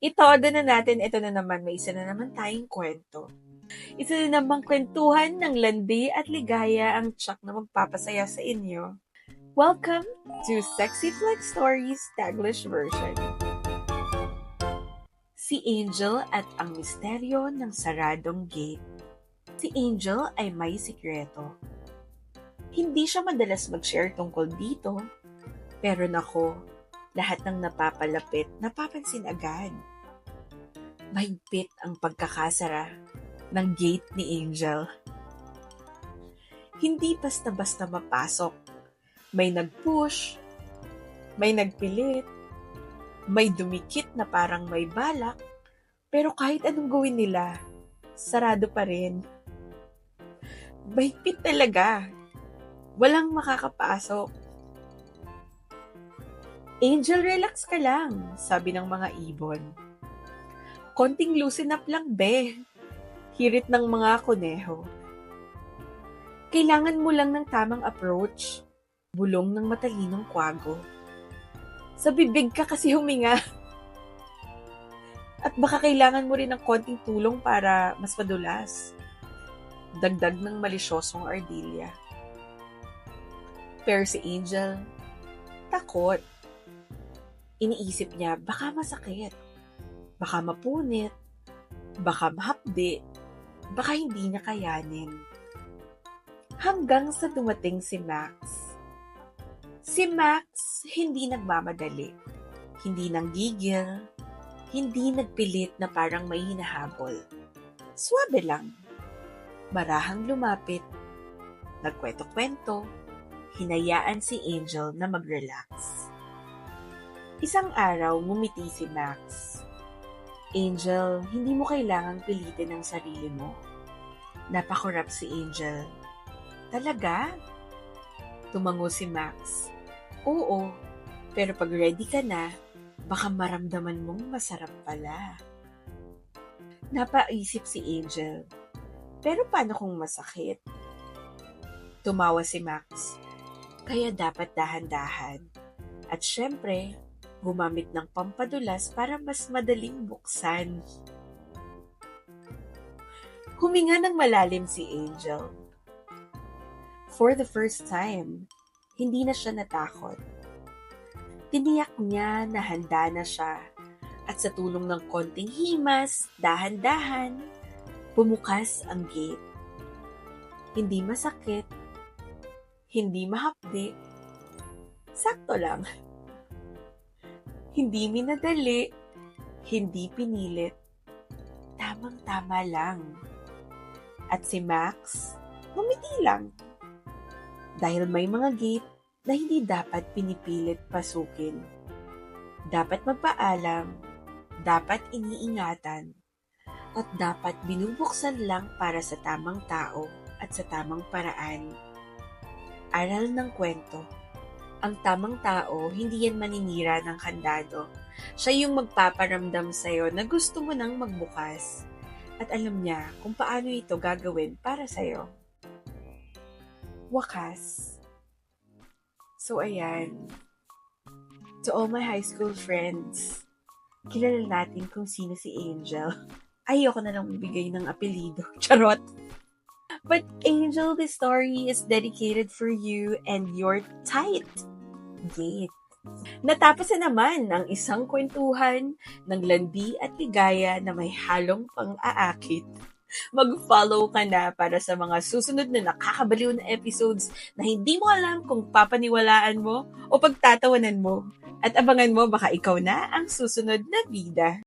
Itodo na natin, ito na naman, may isa na naman tayong kwento. Isa na namang kwentuhan ng landi at ligaya ang tsak na magpapasaya sa inyo. Welcome to Sexy Flex Stories Taglish version. Si Angel at ang misteryo ng saradong gate. Si Angel ay may sikreto. Hindi siya madalas mag-share tungkol dito, pero nako, lahat ng napapalapit napapansin agad. Mahigpit ang pagkakasara ng gate ni Angel. Hindi basta-basta mapasok. May nag-push, may nagpilit, may dumikit na parang may balak, pero kahit anong gawin nila, sarado pa rin. Mahigpit talaga. Walang makakapasok. Angel, relax ka lang, sabi ng mga ibon. Konting loosen up lang, be. Hirit ng mga kuneho. Kailangan mo lang ng tamang approach. Bulong ng matalinong kwago. Sa bibig ka kasi huminga. At baka kailangan mo rin ng konting tulong para mas madulas. Dagdag ng malisyosong ardilya. Pero si Angel, takot. Iniisip niya, baka masakit. Baka mapunit. Baka mahapdi. Baka hindi niya kayanin. Hanggang sa dumating si Max. Si Max hindi nagmamadali. Hindi nanggigil. Hindi nagpilit na parang may hinahabol. Swabe lang. Marahang lumapit. Nagkwento-kwento. Hinayaan si Angel na mag-relax. Isang araw, ngumiti si Max. Angel, hindi mo kailangang pilitin ang sarili mo. Napakurap si Angel. Talaga? Tumango si Max. Oo, pero pag ready ka na, baka maramdaman mong masarap pala. Napaisip si Angel. Pero paano kung masakit? Tumawa si Max. Kaya dapat dahan-dahan. At syempre, gumamit ng pampadulas para mas madaling buksan. Huminga ng malalim si Angel. For the first time, hindi na siya natakot. Tiniyak niya na handa na siya at sa tulong ng konting himas, dahan-dahan, bumukas ang gate. Hindi masakit, hindi mahapdi, sakto lang. Hindi minadali, hindi pinilit, tamang-tama lang. At si Max, ngumiti lang. Dahil may mga gate na hindi dapat pinipilit pasukin. Dapat magpaalam, dapat iniingatan, at dapat binubuksan lang para sa tamang tao at sa tamang paraan. Aral ng kwento. Ang tamang tao, hindi yan maninira ng kandado. Siya yung magpaparamdam sa'yo na gusto mo nang magbukas. At alam niya kung paano ito gagawin para sa'yo. Wakas. So ayan. To all my high school friends, kilala natin kung sino si Angel. Ayoko na lang bigay ng apelido. Charot! But Angel, this story is dedicated for you and your tight gate. Natapos na naman ang isang kwentuhan ng landi at ligaya na may halong pang-aakit. Mag-follow ka na para sa mga susunod na nakakabaliw na episodes na hindi mo alam kung papaniwalaan mo o pagtatawanan mo. At abangan mo baka ikaw na ang susunod na bida.